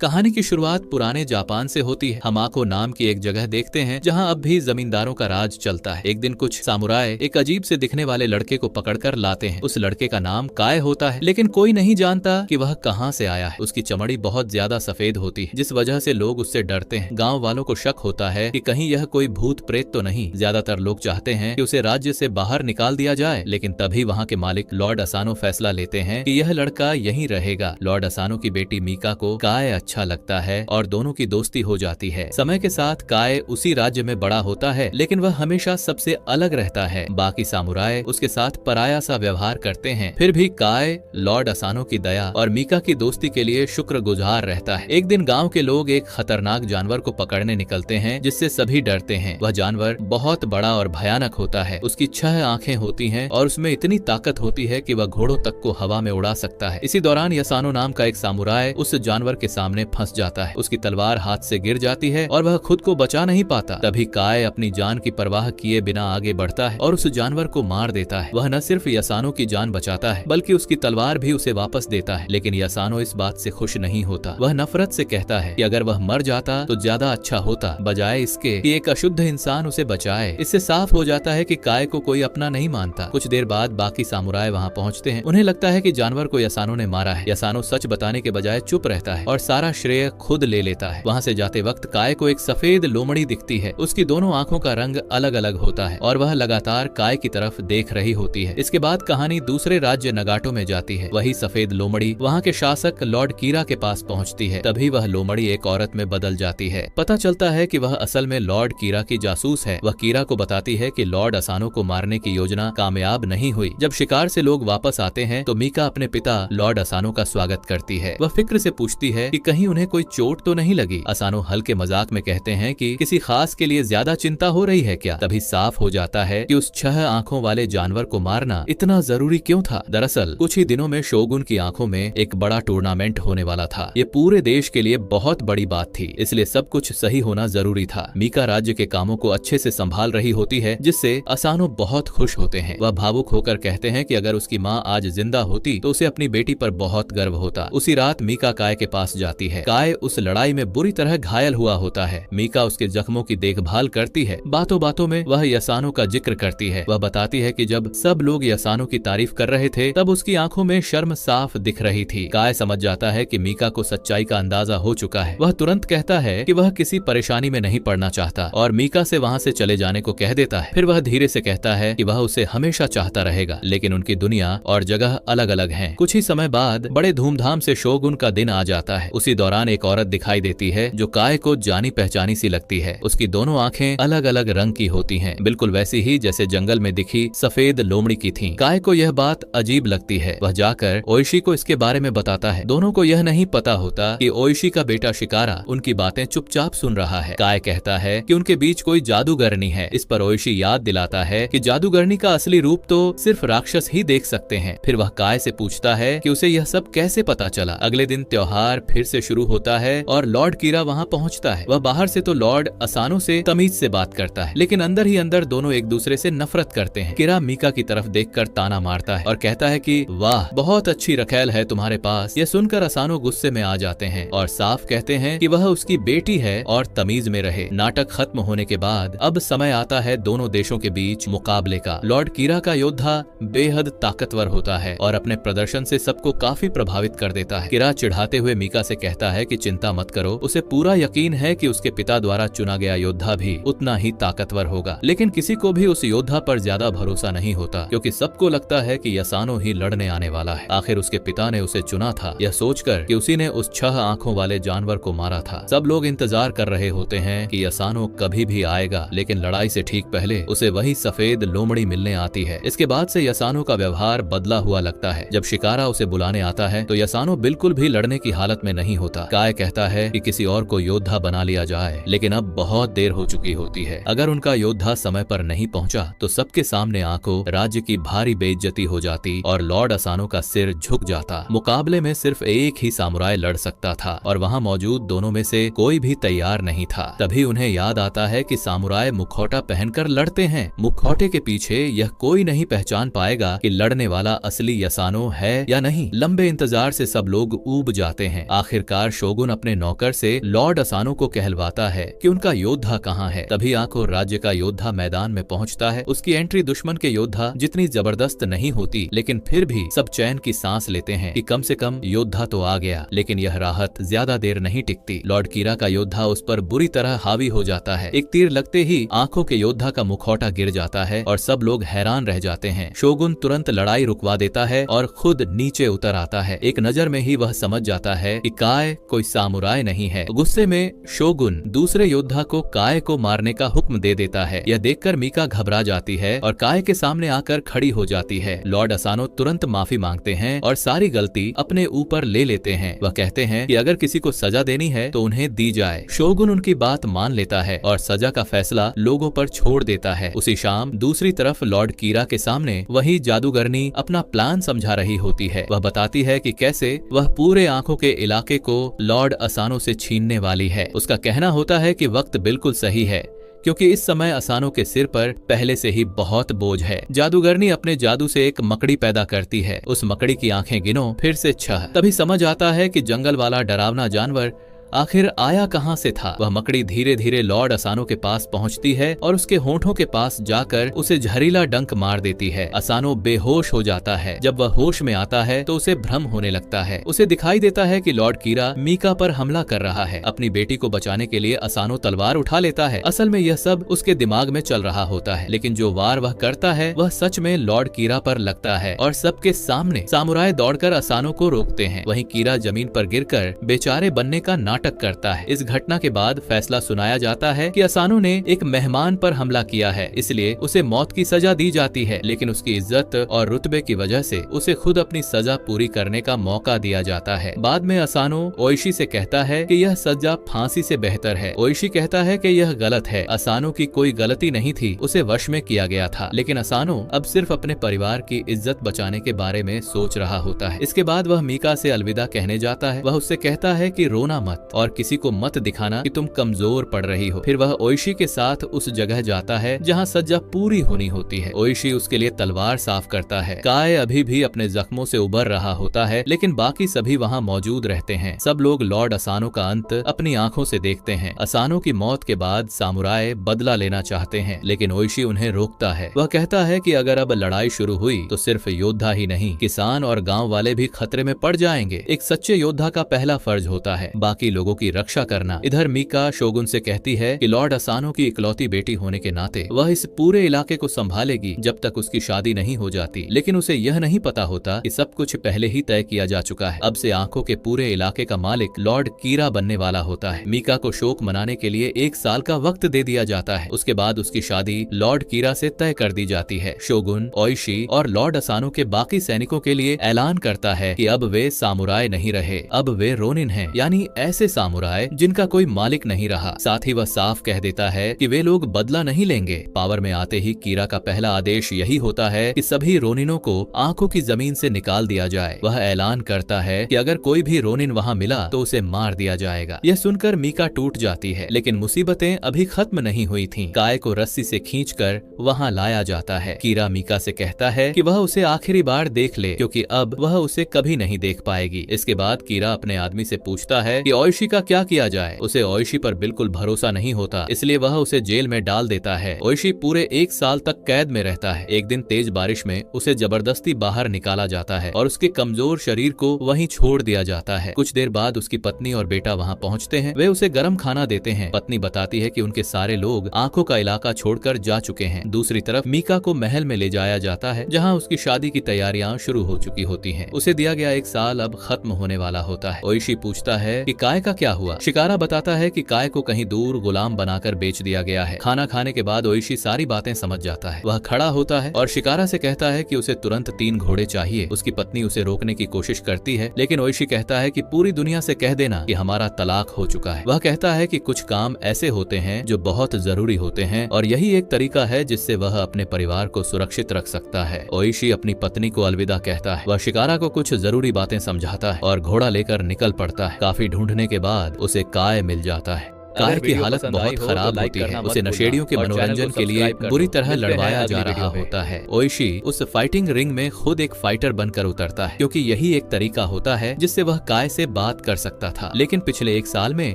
कहानी की शुरुआत पुराने जापान से होती है। हमाको नाम की एक जगह देखते हैं जहां अब भी जमींदारों का राज चलता है। एक दिन कुछ सामुराई एक अजीब से दिखने वाले लड़के को पकड़कर लाते हैं। उस लड़के का नाम काय होता है, लेकिन कोई नहीं जानता कि वह कहां से आया है। उसकी चमड़ी बहुत ज्यादा सफेद होती है, जिस वजह से लोग उससे डरते हैं। गांव वालों को शक होता है कि कहीं यह कोई भूत प्रेत तो नहीं। ज्यादातर लोग चाहते हैं कि उसे राज्य से बाहर निकाल दिया जाए, लेकिन तभी वहां के मालिक लॉर्ड असानो फैसला लेते हैं कि यह लड़का यहीं रहेगा। लॉर्ड असानो की बेटी मीका को काय अच्छा लगता है और दोनों की दोस्ती हो जाती है। समय के साथ काय उसी राज्य में बड़ा होता है, लेकिन वह हमेशा सबसे अलग रहता है। बाकी सामुराई उसके साथ पराया सा व्यवहार करते हैं, फिर भी काय लॉर्ड असानो की दया और मीका की दोस्ती के लिए शुक्रगुजार रहता है। एक दिन गांव के लोग एक खतरनाक जानवर को पकड़ने निकलते हैं, जिससे सभी डरते हैं। वह जानवर बहुत बड़ा और भयानक होता है। उसकी 6 आंखें होती हैं और उसमें इतनी ताकत होती है कि वह घोड़ों तक को हवा में उड़ा सकता है। इसी दौरान यसानो नाम का एक सामुराई उस जानवर के सामने फंस जाता है। उसकी तलवार हाथ से गिर जाती है और वह खुद को बचा नहीं पाता। तभी काय अपनी जान की परवाह किए बिना आगे बढ़ता है और उस जानवर को मार देता है। वह न सिर्फ यसानो की जान बचाता है, बल्कि उसकी तलवार भी उसे वापस देता है। लेकिन यसानो इस बात से खुश नहीं होता। वह नफरत से कहता है कि अगर वह मर जाता तो ज्यादा अच्छा होता, बजाय इसके कि एक अशुद्ध इंसान उसे बचाए। इससे साफ हो जाता है कि काय को कोई अपना नहीं मानता। कुछ देर बाद बाकी सामुराई वहाँ पहुँचते हैं। उन्हें लगता है कि जानवर को यसानो ने मारा है। यसानो सच बताने के बजाय चुप रहता है और सारा श्रेय खुद ले लेता है। वहाँ से जाते वक्त काय को एक सफेद लोमड़ी दिखती है। उसकी दोनों आंखों का रंग अलग अलग होता है और वह लगातार काय की तरफ देख रही होती है। इसके बाद कहानी दूसरे राज्य नगाटो में जाती है। वही सफेद लोमड़ी वहाँ के शासक लॉर्ड कीरा के पास पहुँचती है। तभी वह लोमड़ी एक औरत में बदल जाती है। पता चलता है कि वह असल में लॉर्ड कीरा की जासूस है। वह कीरा को बताती है कि लॉर्ड असानो को मारने की योजना कामयाब नहीं हुई। जब शिकार से लोग वापस आते हैं तो मीका अपने पिता लॉर्ड असानो का स्वागत करती है। वह फिक्र से पूछती है कि कहीं उन्हें कोई चोट तो नहीं लगी। असानो हल्के मजाक में कहते हैं कि किसी खास के लिए ज्यादा चिंता हो रही है क्या। तभी साफ हो जाता है कि उस 6 आंखों वाले जानवर को मारना इतना जरूरी क्यों था। दरअसल कुछ ही दिनों में शोगुन की आंखों में एक बड़ा टूर्नामेंट होने वाला था। ये पूरे देश के लिए बहुत बड़ी बात थी, इसलिए सब कुछ सही होना जरूरी था। मीका राज्य के कामों को अच्छे से संभाल रही होती है, जिससे असानो बहुत खुश होते हैं। वह भावुक होकर कहते हैं कि अगर उसकी माँ आज जिंदा होती तो उसे अपनी बेटी पर बहुत गर्व होता। उसी रात मीका काय के पास जाती है। काय उस लड़ाई में बुरी तरह घायल हुआ होता है। मीका उसके जख्मों की देखभाल करती है। बातों बातों में वह यसानो का जिक्र करती है। वह बताती है कि जब सब लोग यसानो की तारीफ कर रहे थे तब उसकी आंखों में शर्म साफ दिख रही थी। काय समझ जाता है कि मीका को सच्चाई का अंदाजा हो चुका है। वह तुरंत कहता है कि वह किसी परेशानी में नहीं पड़ना चाहता और मीका से वहाँ से चले जाने को कह देता है। फिर वह धीरे से कहता है कि वह उसे हमेशा चाहता रहेगा, लेकिन उनकी दुनिया और जगह अलग अलग है। कुछ ही समय बाद बड़े धूमधाम से शोगुन का दिन आ जाता है। उसी दौरान एक औरत दिखाई देती है जो काय को जानी पहचानी सी लगती है। उसकी दोनों आंखें अलग अलग रंग की होती हैं, बिल्कुल वैसी ही जैसे जंगल में दिखी सफेद लोमड़ी की थी। काय को यह बात अजीब लगती है। वह जाकर ओइशी को इसके बारे में बताता है। दोनों को यह नहीं पता होता कि ओइशी का बेटा शिकारा उनकी बातें चुपचाप सुन रहा है। काय कहता है कि उनके बीच कोई जादूगरनी है। इस पर ओइशी याद दिलाता है कि जादूगरनी का असली रूप तो सिर्फ राक्षस ही देख सकते हैं। फिर वह काय से पूछता है कि उसे यह सब कैसे पता चला। अगले दिन त्योहार फिर से शुरू होता है और लॉर्ड कीरा वहाँ पहुँचता है। वह बाहर से तो लॉर्ड असानो से तमीज से बात करता है, लेकिन अंदर ही अंदर दोनों एक दूसरे से नफरत करते हैं। कीरा मीका की तरफ देखकर ताना मारता है और कहता है कि वाह, बहुत अच्छी रखेल है तुम्हारे पास। यह सुनकर असानो गुस्से में आ जाते हैं और साफ कहते हैं कि वह उसकी बेटी है और तमीज में रहे। नाटक खत्म होने के बाद अब समय आता है दोनों देशों के बीच मुकाबले का। लॉर्ड कीरा का योद्धा बेहद ताकतवर होता है और अपने प्रदर्शन से सबको काफी प्रभावित कर देता है। कीरा चिढ़ाते हुए मीका से कहता है कि चिंता मत करो, उसे पूरा यकीन है कि उसके पिता द्वारा चुना गया योद्धा भी उतना ही ताकतवर होगा। लेकिन किसी को भी उस योद्धा पर ज्यादा भरोसा नहीं होता, क्योंकि सबको लगता है कि यसानो ही लड़ने आने वाला है। आखिर उसके पिता ने उसे चुना था, यह सोचकर कि उसी ने उस 6 आंखों वाले जानवर को मारा था। सब लोग इंतजार कर रहे होते हैं कि यसानो कभी भी आएगा, लेकिन लड़ाई से ठीक पहले उसे वही सफेद लोमड़ी मिलने आती है। इसके बाद से यसानो का व्यवहार बदला हुआ लगता है। जब शिकारा उसे बुलाने आता है तो यसानो बिल्कुल भी लड़ने की हालत में नहीं होता। काय कहता है कि किसी और को योद्धा बना लिया जाए, लेकिन अब बहुत देर हो चुकी होती है। अगर उनका योद्धा समय पर नहीं पहुंचा तो सबके सामने आंखों राज्य की भारी बेइज्जती हो जाती और लॉर्ड असानो का सिर झुक जाता। मुकाबले में सिर्फ एक ही सामुराई लड़ सकता था और वहाँ मौजूद दोनों में से कोई भी तैयार नहीं था। तभी उन्हें याद आता है कि सामुराई मुखौटा पहनकर लड़ते हैं। मुखौटे के पीछे यह कोई नहीं पहचान पाएगा कि लड़ने वाला असली यसानो है या नहीं। लंबे इंतजार से सब लोग ऊब जाते हैं। आखिरकार आखिरकार शोगुन अपने नौकर से लॉर्ड असानो को कहलवाता है कि उनका योद्धा कहाँ है। तभी आखो राज्य का योद्धा मैदान में पहुंचता है। उसकी एंट्री दुश्मन के योद्धा जितनी जबरदस्त नहीं होती, लेकिन फिर भी सब चैन की सांस लेते हैं कि कम से कम योद्धा तो आ गया। लेकिन यह राहत ज्यादा देर नहीं टिकती। लॉर्ड कीरा का योद्धा उस पर बुरी तरह हावी हो जाता है। एक तीर लगते ही आंखों के योद्धा का मुखौटा गिर जाता है और सब लोग हैरान रह जाते हैं। शोगुन तुरंत लड़ाई रुकवा देता है और खुद नीचे उतर आता है। एक नजर में ही वह समझ जाता है कि काय कोई सामुराई नहीं है। गुस्से में शोगुन दूसरे योद्धा को काय को मारने का हुक्म दे देता है। यह देखकर मीका घबरा जाती है और काय के सामने आकर खड़ी हो जाती है। लॉर्ड असानो तुरंत माफी मांगते हैं और सारी गलती अपने ऊपर ले लेते हैं। वह कहते हैं कि अगर किसी को सजा देनी है तो उन्हें दी जाए। शोगुन उनकी बात मान लेता है और सजा का फैसला लोगों पर छोड़ देता है। उसी शाम दूसरी तरफ लॉर्ड कीरा के सामने वही जादूगरनी अपना प्लान समझा रही होती है। वह बताती है कि कैसे वह पूरे आंखों के इलाके को लॉर्ड असानो से छीनने वाली है। उसका कहना होता है कि वक्त बिल्कुल सही है, क्योंकि इस समय असानो के सिर पर पहले से ही बहुत बोझ है। जादूगरनी अपने जादू से एक मकड़ी पैदा करती है। उस मकड़ी की आंखें गिनो, फिर से 6। तभी समझ आता है कि जंगल वाला डरावना जानवर आखिर आया कहां से था। वह मकड़ी धीरे धीरे लॉर्ड असानो के पास पहुंचती है और उसके होंठों के पास जाकर उसे जहरीला डंक मार देती है। असानो बेहोश हो जाता है। जब वह होश में आता है तो उसे भ्रम होने लगता है। उसे दिखाई देता है कि लॉर्ड कीरा मीका पर हमला कर रहा है। अपनी बेटी को बचाने के लिए असानो तलवार उठा लेता है। असल में यह सब उसके दिमाग में चल रहा होता है, लेकिन जो वार वह करता है वह सच में लॉर्ड कीरा पर लगता है और सबके सामने सामुराई दौड़कर असानो को रोकते हैं। वहीं कीरा जमीन पर गिरकर बेचारे बनने का नाटक करता है। इस घटना के बाद फैसला सुनाया जाता है कि असानो ने एक मेहमान पर हमला किया है, इसलिए उसे मौत की सजा दी जाती है। लेकिन उसकी इज्जत और रुतबे की वजह से उसे खुद अपनी सजा पूरी करने का मौका दिया जाता है। बाद में असानो ओइशी से कहता है कि यह सजा फांसी से बेहतर है। ओइशी कहता है कि यह गलत है। असानो की कोई गलती नहीं थी, उसे वश में किया गया था। लेकिन असानो अब सिर्फ अपने परिवार की इज्जत बचाने के बारे में सोच रहा होता है। इसके बाद वह मीका से अलविदा कहने जाता है। वह उससे कहता है कि रोना मत और किसी को मत दिखाना कि तुम कमजोर पड़ रही हो। फिर वह ओइशी के साथ उस जगह जाता है जहाँ सज्जा पूरी होनी होती है। ओइशी उसके लिए तलवार साफ करता है। काय अभी भी अपने जख्मों से उबर रहा होता है, लेकिन बाकी सभी वहाँ मौजूद रहते हैं। सब लोग लॉर्ड असानो का अंत अपनी आंखों से देखते हैं। असानो की मौत के बाद सामुराई बदला लेना चाहते हैं, लेकिन ओइशी उन्हें रोकता है। वह कहता है कि अगर अब लड़ाई शुरू हुई तो सिर्फ योद्धा ही नहीं, किसान और गाँव वाले भी खतरे में पड़ जाएंगे। एक सच्चे योद्धा का पहला फर्ज होता है बाकी लोगों की रक्षा करना। इधर मीका शोगुन से कहती है कि लॉर्ड असानो की इकलौती बेटी होने के नाते वह इस पूरे इलाके को संभालेगी जब तक उसकी शादी नहीं हो जाती। लेकिन उसे यह नहीं पता होता कि सब कुछ पहले ही तय किया जा चुका है। अब से आंखों के पूरे इलाके का मालिक लॉर्ड कीरा बनने वाला होता है। मीका को शोक मनाने के लिए 1 साल का वक्त दे दिया जाता है। उसके बाद उसकी शादी लॉर्ड कीरा से तय कर दी जाती है। शोगुन, ओइशी और लॉर्ड असानो के बाकी सैनिकों के लिए ऐलान करता है कि अब वे सामुराई नहीं रहे, अब वे रोनिन हैं, यानी ऐसे सामुराई जिनका कोई मालिक नहीं रहा। साथ ही वह साफ कह देता है कि वे लोग बदला नहीं लेंगे। पावर में आते ही कीरा का पहला आदेश यही होता है कि सभी रोनिनों को आंखों की जमीन से निकाल दिया जाए। वह ऐलान करता है कि अगर कोई भी रोनिन वहां मिला तो उसे मार दिया जाएगा। यह सुनकर मीका टूट जाती है, लेकिन मुसीबतें अभी खत्म नहीं हुई थीं। काय को रस्सी से खींचकर वहां लाया जाता है। कीरा मीका से कहता है कि वह उसे आखिरी बार देख ले, क्योंकि अब वह उसे कभी नहीं देख पाएगी। इसके बाद कीरा अपने आदमी से पूछता है कि ओइशी का क्या किया जाए। उसे ओइशी पर बिल्कुल भरोसा नहीं होता, इसलिए वह उसे जेल में डाल देता है। ओइशी पूरे 1 साल तक कैद में रहता है। एक दिन तेज बारिश में उसे जबरदस्ती बाहर निकाला जाता है और उसके कमजोर शरीर को वहीं छोड़ दिया जाता है। कुछ देर बाद उसकी पत्नी और बेटा वहां पहुंचते हैं। वे उसे गर्म खाना देते हैं। पत्नी बताती है कि उनके सारे लोग आंखों का इलाका छोड़कर जा चुके हैं। दूसरी तरफ मीका को महल में ले जाया जाता है, जहाँ उसकी शादी की तैयारियां शुरू हो चुकी होती हैं। उसे दिया गया 1 साल अब खत्म होने वाला होता है। ओइशी पूछता है कि काय का क्या हुआ। शिकारा बताता है कि काय को कहीं दूर गुलाम बनाकर बेच दिया गया है। खाना खाने के बाद ओइशी सारी बातें समझ जाता है। वह खड़ा होता है और शिकारा से कहता है कि उसे तुरंत 3 घोड़े चाहिए। उसकी पत्नी उसे रोकने की कोशिश करती है, लेकिन ओइशी कहता है कि पूरी दुनिया से कह देना कि हमारा तलाक हो चुका है। वह कहता है कि कुछ काम ऐसे होते हैं जो बहुत जरूरी होते हैं और यही एक तरीका है जिससे वह अपने परिवार को सुरक्षित रख सकता है। ओइशी अपनी पत्नी को अलविदा कहता है। वह शिकारा को कुछ जरूरी बातें समझाता है और घोड़ा लेकर निकल पड़ता है। काफी ढूंढने के बाद उसे काय मिल जाता है। काय की हालत बहुत खराब होती है। उसे नशेड़ियों के मनोरंजन के लिए बुरी तरह लड़वाया जा रहा होता है। ओइशी उस फाइटिंग रिंग में खुद एक फाइटर बनकर उतरता है, क्योंकि यही एक तरीका होता है जिससे वह काय से बात कर सकता था। लेकिन पिछले 1 साल में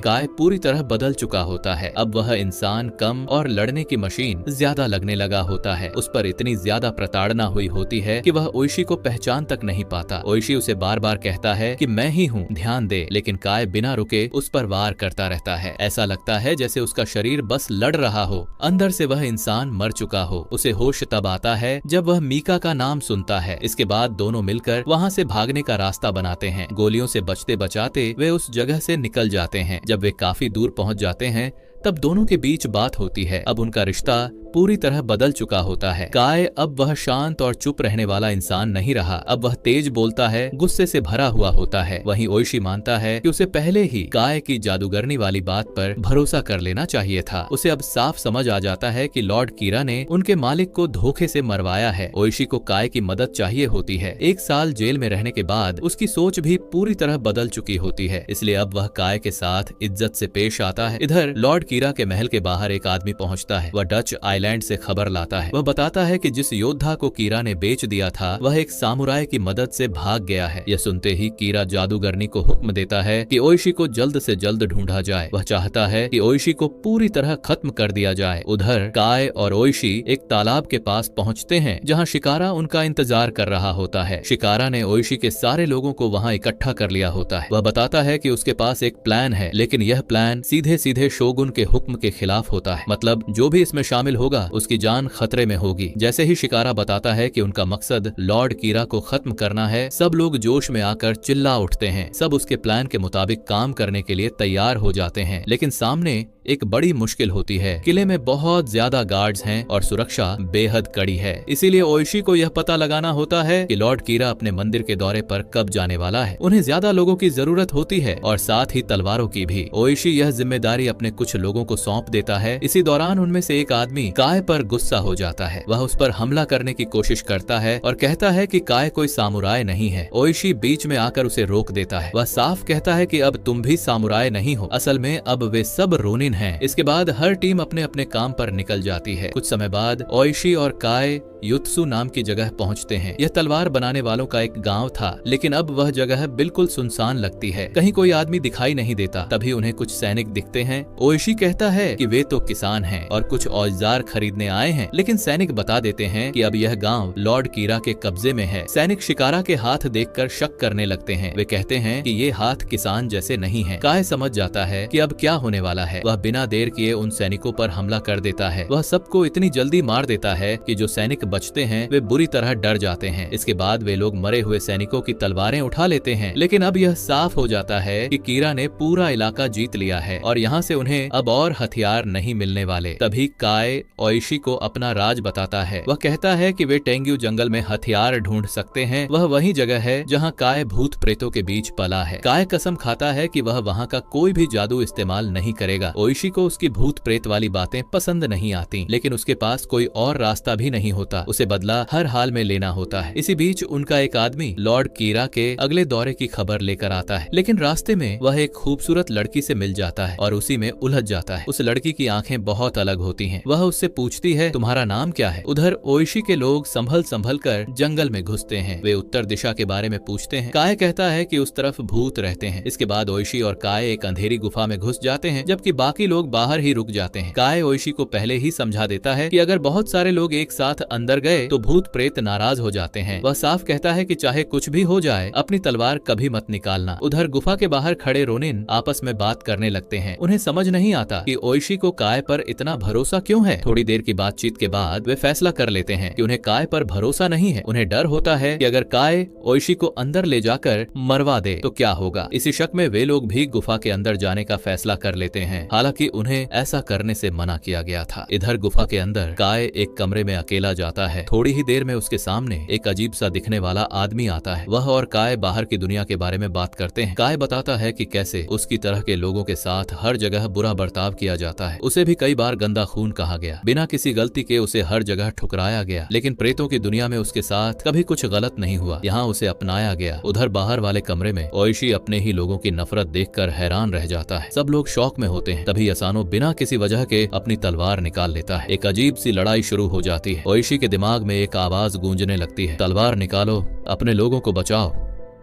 काय पूरी तरह बदल चुका होता है। अब वह इंसान कम और लड़ने की मशीन ज्यादा लगने लगा होता है। उस पर इतनी ज्यादा प्रताड़ना हुई होती है कि वह ओइशी को पहचान तक नहीं पाता। ओइशी उसे बार बार कहता है कि मैं ही हूँ, ध्यान दे, लेकिन काय बिना रुके उस पर वार करता रहता है। ऐसा लगता है जैसे उसका शरीर बस लड़ रहा हो, अंदर से वह इंसान मर चुका हो। उसे होश तब आता है जब वह मीका का नाम सुनता है। इसके बाद दोनों मिलकर वहाँ से भागने का रास्ता बनाते हैं। गोलियों से बचते बचाते वे उस जगह से निकल जाते हैं। जब वे काफी दूर पहुँच जाते हैं तब दोनों के बीच बात होती है। अब उनका रिश्ता पूरी तरह बदल चुका होता है। काय अब वह शांत और चुप रहने वाला इंसान नहीं रहा। अब वह तेज बोलता है, गुस्से से भरा हुआ होता है। वहीं ओइशी मानता है कि उसे पहले ही काय की जादूगरनी वाली बात पर भरोसा कर लेना चाहिए था। उसे अब साफ समझ आ जाता है कि लॉर्ड कीरा ने उनके मालिक को धोखे से मरवाया है। ओइशी को काय की मदद चाहिए होती है। 1 साल जेल में रहने के बाद उसकी सोच भी पूरी तरह बदल चुकी होती है, इसलिए अब वह काय के साथ इज्जत से पेश आता है। इधर लॉर्ड कीरा के महल के बाहर एक आदमी पहुंचता है। वह डच आइलैंड से खबर लाता है। वह बताता है कि जिस योद्धा को कीरा ने बेच दिया था वह एक सामुराई की मदद से भाग गया है। यह सुनते ही कीरा जादूगरनी को हुक्म देता है कि ओइशी को जल्द से जल्द ढूंढा जाए। वह चाहता है कि ओइशी को पूरी तरह खत्म कर दिया जाए। उधर काय और ओइशी एक तालाब के पास पहुंचते हैं जहां शिकारा उनका इंतजार कर रहा होता है। शिकारा ने ओइशी के सारे लोगों को वहां इकट्ठा कर लिया होता है। वह बताता है कि उसके पास एक प्लान है, लेकिन यह प्लान सीधे सीधे शोगुन के हुक्म के खिलाफ होता है। मतलब जो भी इसमें शामिल होगा उसकी जान खतरे में होगी। जैसे ही शिकारा बताता है कि उनका मकसद लॉर्ड कीरा को खत्म करना है, सब लोग जोश में आकर चिल्ला उठते हैं। सब उसके प्लान के मुताबिक काम करने के लिए तैयार हो जाते हैं। लेकिन सामने एक बड़ी मुश्किल होती है। किले में बहुत ज्यादा गार्ड्स हैं और सुरक्षा बेहद कड़ी है। इसीलिए ओइशी को यह पता लगाना होता है कि लॉर्ड कीरा अपने मंदिर के दौरे पर कब जाने वाला है। उन्हें ज्यादा लोगों की जरूरत होती है और साथ ही तलवारों की भी। ओइशी यह जिम्मेदारी अपने कुछ लोगों को सौंप देता है। इसी दौरान उनमें से एक आदमी काय पर गुस्सा हो जाता है। वह उस पर हमला करने की कोशिश करता है और कहता है कि काय कोई सामुराई नहीं है। ओइशी बीच में आकर उसे रोक देता है। वह साफ कहता है कि अब तुम भी सामुराई नहीं हो, असल में अब वे सब रोनिन हैं। इसके बाद हर टीम अपने अपने काम पर निकल जाती है। कुछ समय बाद ओइशी और काय युत्सु नाम की जगह पहुंचते हैं। यह तलवार बनाने वालों का एक गांव था, लेकिन अब वह जगह बिल्कुल सुनसान लगती है। कहीं कोई आदमी दिखाई नहीं देता। तभी उन्हें कुछ सैनिक दिखते हैं। ओइशी कहता है कि वे तो किसान हैं और कुछ औजार खरीदने आए हैं, लेकिन सैनिक बता देते हैं कि अब यह गांव लॉर्ड कीरा के कब्जे में है। सैनिक शिकारा के हाथ देखकर शक करने लगते हैं। वे कहते हैं कि ये हाथ किसान जैसे नहीं है। काय समझ जाता है कि अब क्या होने वाला है। वह बिना देर किए उन सैनिकों पर हमला कर देता है। वह सबको इतनी जल्दी मार देता है कि जो सैनिक बचते हैं वे बुरी तरह डर जाते हैं। इसके बाद वे लोग मरे हुए सैनिकों की तलवारें उठा लेते हैं। लेकिन अब यह साफ हो जाता है कि कीरा ने पूरा इलाका जीत लिया है और यहाँ से उन्हें अब और हथियार नहीं मिलने वाले। तभी काय ओइशी को अपना राज बताता है। वह कहता है कि वे टेंग्यू जंगल में हथियार ढूंढ सकते हैं। वह वही जगह है जहाँ काय भूत प्रेतों के बीच पला है। काय कसम खाता है कि वह वहाँ का कोई भी जादू इस्तेमाल नहीं करेगा। ओइशी को उसकी भूत प्रेत वाली बातें पसंद नहीं आती, लेकिन उसके पास कोई और रास्ता भी नहीं होता। उसे बदला हर हाल में लेना होता है। इसी बीच उनका एक आदमी लॉर्ड कीरा के अगले दौरे की खबर लेकर आता है, लेकिन रास्ते में वह एक खूबसूरत लड़की से मिल जाता है और उसी में उलझ जाता है। उस लड़की की आंखें बहुत अलग होती हैं। वह उससे पूछती है, तुम्हारा नाम क्या है? उधर ओइशी के लोग संभल संभल कर जंगल में घुसते हैं। वे उत्तर दिशा के बारे में पूछते हैं। काय कहता है कि उस तरफ भूत रहते हैं। इसके बाद ओइशी और काय एक अंधेरी गुफा में घुस जाते हैं, जबकि बाकी लोग बाहर ही रुक जाते हैं। काय ओइशी को पहले ही समझा देता है कि अगर बहुत सारे लोग एक साथ अंदर गए तो भूत प्रेत नाराज हो जाते हैं। वह साफ कहता है कि चाहे कुछ भी हो जाए अपनी तलवार कभी मत निकालना। उधर गुफा के बाहर खड़े रोनिन आपस में बात करने लगते हैं। उन्हें समझ नहीं आता कि ओइशी को काय पर इतना भरोसा क्यों है। थोड़ी देर की बातचीत के बाद वे फैसला कर लेते हैं कि उन्हें काय पर भरोसा नहीं है। उन्हें डर होता है कि अगर काय ओइशी को अंदर ले जाकर मरवा दे तो क्या होगा। इसी शक में वे लोग भी गुफा के अंदर जाने का फैसला कर लेते हैं। हालांकि उन्हें ऐसा करने से मना किया गया था। इधर गुफा के अंदर काय एक कमरे में अकेला जाता है। थोड़ी ही देर में उसके सामने एक अजीब सा दिखने वाला आदमी आता है। वह और काय बाहर की दुनिया के बारे में बात करते हैं। काय बताता है कि कैसे उसकी तरह के लोगों के साथ हर जगह बुरा बर्ताव किया जाता है। उसे भी कई बार गंदा खून कहा गया। बिना किसी गलती के उसे हर जगह ठुकराया गया, लेकिन प्रेतों की दुनिया में उसके साथ कभी कुछ गलत नहीं हुआ। यहाँ उसे अपनाया गया। उधर बाहर वाले कमरे में ओइशी अपने ही लोगों की नफरत देखकर हैरान रह जाता है। सब लोग शौक में होते हैं। तभी असानो बिना किसी वजह के अपनी तलवार निकाल लेता है। एक अजीब सी लड़ाई शुरू हो जाती है। ओइशी के दिमाग में एक आवाज गूंजने लगती है, तलवार निकालो, अपने लोगों को बचाओ।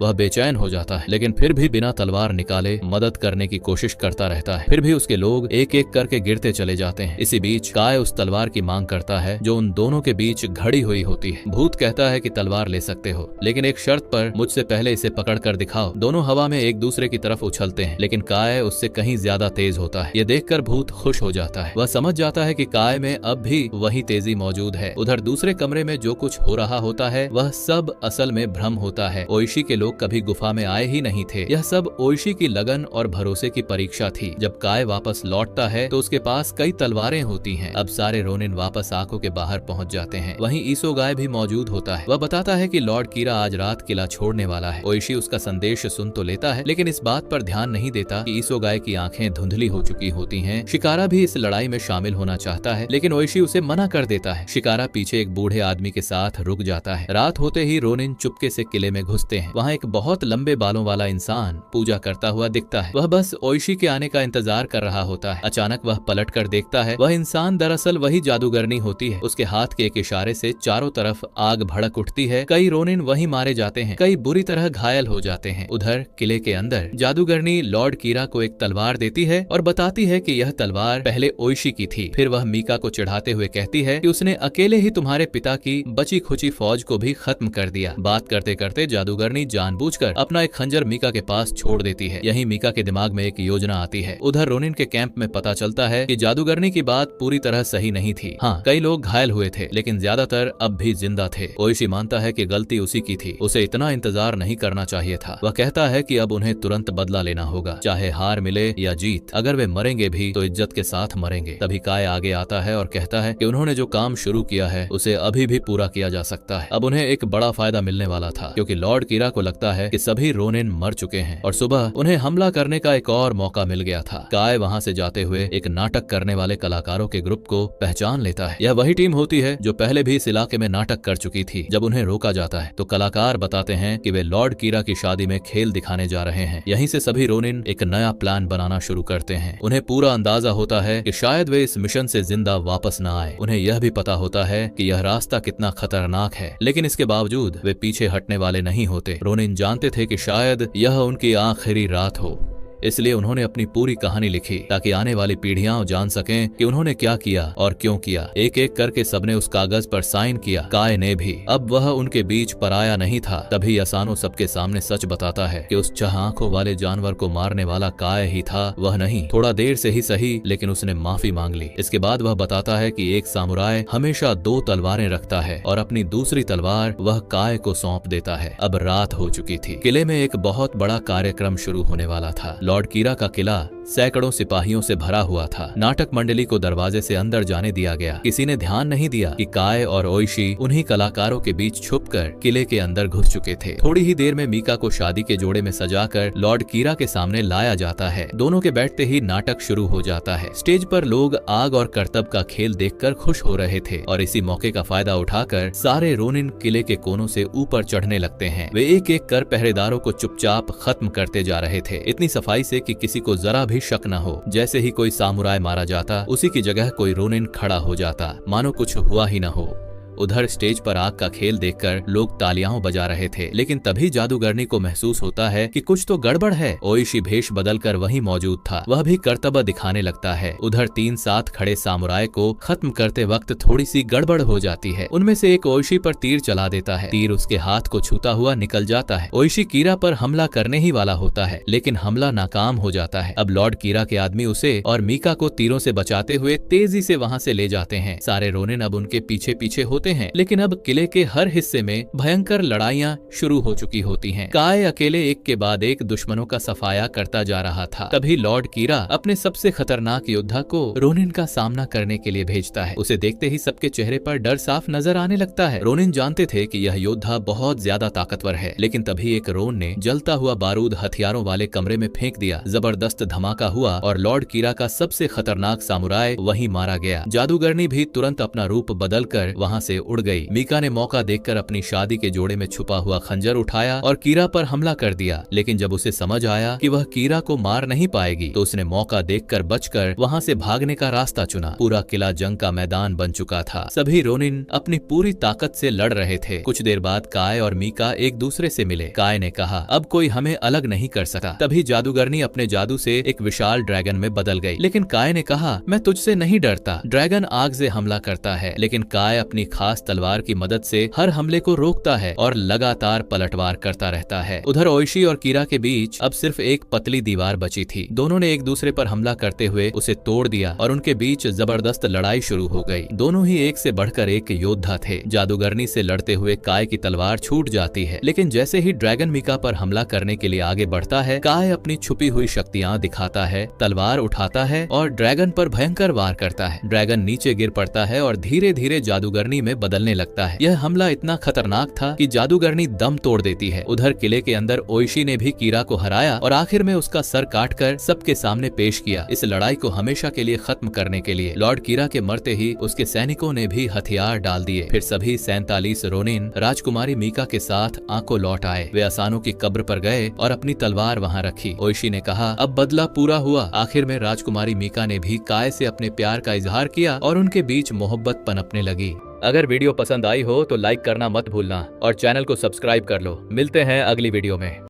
वह बेचैन हो जाता है, लेकिन फिर भी बिना तलवार निकाले मदद करने की कोशिश करता रहता है। फिर भी उसके लोग एक एक करके गिरते चले जाते हैं। इसी बीच काय उस तलवार की मांग करता है जो उन दोनों के बीच घड़ी हुई होती है। भूत कहता है कि तलवार ले सकते हो, लेकिन एक शर्त पर, मुझसे पहले इसे पकड़ कर दिखाओ। दोनों हवा में एक दूसरे की तरफ उछलते हैं, लेकिन काय उससे कहीं ज्यादा तेज होता है। ये देखकर भूत खुश हो जाता है। वह समझ जाता है कि काय में अब भी वही तेजी मौजूद है। उधर दूसरे कमरे में जो कुछ हो रहा होता है वह सब असल में भ्रम होता है। ओइशी के लोग कभी गुफा में आए ही नहीं थे। यह सब ओइशी की लगन और भरोसे की परीक्षा थी। जब काय वापस लौटता है तो उसके पास कई तलवारें होती हैं। अब सारे रोनिन वापस आंखों के बाहर पहुंच जाते हैं। वहीं ईसोगाय भी मौजूद होता है। वह बताता है कि लॉर्ड कीरा आज रात किला छोड़ने वाला है। ओइशी उसका संदेश सुन तो लेता है, लेकिन इस बात पर ध्यान नहीं देता कि ईसोगाय की आंखें धुंधली हो चुकी होती हैं। शिकारा भी इस लड़ाई में शामिल होना चाहता है, लेकिन ओइशी उसे मना कर देता है। शिकारा पीछे एक बूढ़े आदमी के साथ रुक जाता है। रात होते ही रोनिन चुपके से किले में घुसते हैं। वहाँ एक बहुत लंबे बालों वाला इंसान पूजा करता हुआ दिखता है। वह बस ओइशी के आने का इंतजार कर रहा होता है। अचानक वह पलट कर देखता है, वह इंसान दरअसल वही जादूगरनी होती है। उसके हाथ के एक इशारे से चारों तरफ आग भड़क उठती है। कई रोनिन वहीं मारे जाते हैं, कई बुरी तरह घायल हो जाते हैं। उधर किले के अंदर जादूगरनी लॉर्ड कीरा को एक तलवार देती है और बताती है कि यह तलवार पहले ओइशी की थी। फिर वह मीका को चिढ़ाते हुए कहती है कि उसने अकेले ही तुम्हारे पिता की बची खुची फौज को भी खत्म कर दिया। बात करते करते जादूगरनी जानबूझकर अपना एक खंजर मीका के पास छोड़ देती है। यही मीका के दिमाग में एक योजना आती है। उधर रोनिन के कैंप में पता चलता है कि जादूगरनी की बात पूरी तरह सही नहीं थी। हाँ, कई लोग घायल हुए थे, लेकिन ज्यादातर अब भी जिंदा थे। ओइशी मानता है कि गलती उसी की थी, उसे इतना इंतजार नहीं करना चाहिए था। वह कहता है कि अब उन्हें तुरंत बदला लेना होगा, चाहे हार मिले या जीत। अगर वे मरेंगे भी तो इज्जत के साथ मरेंगे। तभी काय आगे आता है और कहता है कि उन्होंने जो काम शुरू किया है उसे अभी भी पूरा किया जा सकता है। अब उन्हें एक बड़ा फायदा मिलने वाला था, क्योंकि लॉर्ड कीरा को लगता है कि सभी रोनिन मर चुके हैं और सुबह उन्हें हमला करने का एक और मौका मिल गया था। काय वहां से जाते हुए एक नाटक करने वाले कलाकारों के ग्रुप को पहचान लेता है। यह वही टीम होती है जो पहले भी इस इलाके में नाटक कर चुकी थी। जब उन्हें रोका जाता है तो कलाकार बताते हैं कि वे लॉर्ड कीरा की शादी में खेल दिखाने जा रहे हैं। यहीं से सभी रोनिन एक नया प्लान बनाना शुरू करते हैं। उन्हें पूरा अंदाजा होता है कि शायद वे इस मिशन से जिंदा वापस न आए। उन्हें यह भी पता होता है कि यह रास्ता कितना खतरनाक है, लेकिन इसके बावजूद वे पीछे हटने वाले नहीं होते। रोनिन जानते थे कि शायद यह उनकी आखिरी रात हो, इसलिए उन्होंने अपनी पूरी कहानी लिखी ताकि आने वाली पीढ़ियां जान सकें कि उन्होंने क्या किया और क्यों किया। एक एक करके सबने उस कागज पर साइन किया, काय ने भी। अब वह उनके बीच पराया नहीं था। तभी असानो सबके सामने सच बताता है कि उस छह आंखों वाले जानवर को मारने वाला काय ही था, वह नहीं। थोड़ा देर से ही सही, लेकिन उसने माफी मांग ली। इसके बाद वह बताता है कि एक सामुराई हमेशा 2 तलवारें रखता है और अपनी दूसरी तलवार वह काय को सौंप देता है। अब रात हो चुकी थी। किले में एक बहुत बड़ा कार्यक्रम शुरू होने वाला था। लॉर्ड कीरा का किला सैकड़ों सिपाहियों से भरा हुआ था। नाटक मंडली को दरवाजे से अंदर जाने दिया गया। किसी ने ध्यान नहीं दिया कि काय और ओइशी उन्हीं कलाकारों के बीच छुपकर किले के अंदर घुस चुके थे। थोड़ी ही देर में मीका को शादी के जोड़े में सजाकर लॉर्ड कीरा के सामने लाया जाता है। दोनों के बैठते ही नाटक शुरू हो जाता है। स्टेज पर लोग आग और करतब का खेल देखकर खुश हो रहे थे और इसी मौके का फायदा उठाकर सारे रोनिन किले के कोनों से ऊपर चढ़ने लगते हैं। वे एक एक कर पहरेदारों को चुपचाप खत्म करते जा रहे थे, इतनी सफाई से कि किसी को जरा भी शक न हो। जैसे ही कोई सामुराई मारा जाता, उसी की जगह कोई रोनिन खड़ा हो जाता, मानो कुछ हुआ ही न हो। उधर स्टेज पर आग का खेल देखकर लोग तालियां बजा रहे थे, लेकिन तभी जादूगरनी को महसूस होता है कि कुछ तो गड़बड़ है। ओइशी भेष बदलकर वहीं मौजूद था। वह भी कर्तव्य दिखाने लगता है। उधर 3 साथ खड़े सामुराई को खत्म करते वक्त थोड़ी सी गड़बड़ हो जाती है। उनमें से एक ओइशी पर तीर चला देता है। तीर उसके हाथ को छूता हुआ निकल जाता है। ओइशी कीरा पर हमला करने ही वाला होता है, लेकिन हमला नाकाम हो जाता है। अब लॉर्ड कीरा के आदमी उसे और मीका को तीरों से बचाते हुए तेजी से वहाँ से ले जाते हैं। सारे रोनिन अब उनके पीछे पीछे होते हैं, लेकिन अब किले के हर हिस्से में भयंकर लड़ाइयां शुरू हो चुकी होती हैं। काय अकेले एक के बाद एक दुश्मनों का सफाया करता जा रहा था। तभी लॉर्ड कीरा अपने सबसे खतरनाक योद्धा को रोनिन का सामना करने के लिए भेजता है। उसे देखते ही सबके चेहरे पर डर साफ नजर आने लगता है। रोनिन जानते थे कि यह योद्धा बहुत ज्यादा ताकतवर है, लेकिन तभी एक रोन ने जलता हुआ बारूद हथियारों वाले कमरे में फेंक दिया। जबरदस्त धमाका हुआ और लॉर्ड कीरा का सबसे खतरनाक सामुराई वहीं मारा गया। जादूगरनी भी तुरंत अपना रूप बदलकर वहां से से उड़ गई। मीका ने मौका देखकर अपनी शादी के जोड़े में छुपा हुआ खंजर उठाया और कीरा पर हमला कर दिया, लेकिन जब उसे समझ आया कि वह कीरा को मार नहीं पाएगी तो उसने मौका देखकर बचकर वहां से भागने का रास्ता चुना। पूरा किला जंग का मैदान बन चुका था। सभी रोनिन अपनी पूरी ताकत से लड़ रहे थे। कुछ देर बाद काय और मीका एक दूसरे से मिले। काय ने कहा, अब कोई हमें अलग नहीं कर सकता। तभी जादूगरनी अपने जादू से एक विशाल ड्रैगन में बदल गई। लेकिन काय ने कहा, मैं तुझसे नहीं डरता। ड्रैगन आग से हमला करता है, लेकिन काय अपनी खास तलवार की मदद से हर हमले को रोकता है और लगातार पलटवार करता रहता है। उधर ओइशी और कीरा के बीच अब सिर्फ एक पतली दीवार बची थी। दोनों ने एक दूसरे पर हमला करते हुए उसे तोड़ दिया और उनके बीच जबरदस्त लड़ाई शुरू हो गई। दोनों ही एक से बढ़कर एक योद्धा थे। जादूगरनी से लड़ते हुए काय की तलवार छूट जाती है, लेकिन जैसे ही ड्रैगन मीका पर हमला करने के लिए आगे बढ़ता है, काय अपनी छुपी हुई शक्तियां दिखाता है, तलवार उठाता है और ड्रैगन पर भयंकर वार करता है। ड्रैगन नीचे गिर पड़ता है और धीरे धीरे जादूगरनी में बदलने लगता है। यह हमला इतना खतरनाक था कि जादूगरनी दम तोड़ देती है। उधर किले के अंदर ओइशी ने भी कीरा को हराया और आखिर में उसका सर काटकर सबके सामने पेश किया। इस लड़ाई को हमेशा के लिए खत्म करने के लिए लॉर्ड कीरा के मरते ही उसके सैनिकों ने भी हथियार डाल दिए। फिर सभी 47 रोनिन राजकुमारी मीका के साथ आंको लौट आए। वे असानों की कब्र पर गए और अपनी तलवार वहां रखी। ओइशी ने कहा, अब बदला पूरा हुआ। आखिर में राजकुमारी मीका ने भी काय से अपने प्यार का इजहार किया और उनके बीच मोहब्बत पनपने लगी। अगर वीडियो पसंद आई हो तो लाइक करना मत भूलना और चैनल को सब्सक्राइब कर लो। मिलते हैं अगली वीडियो में।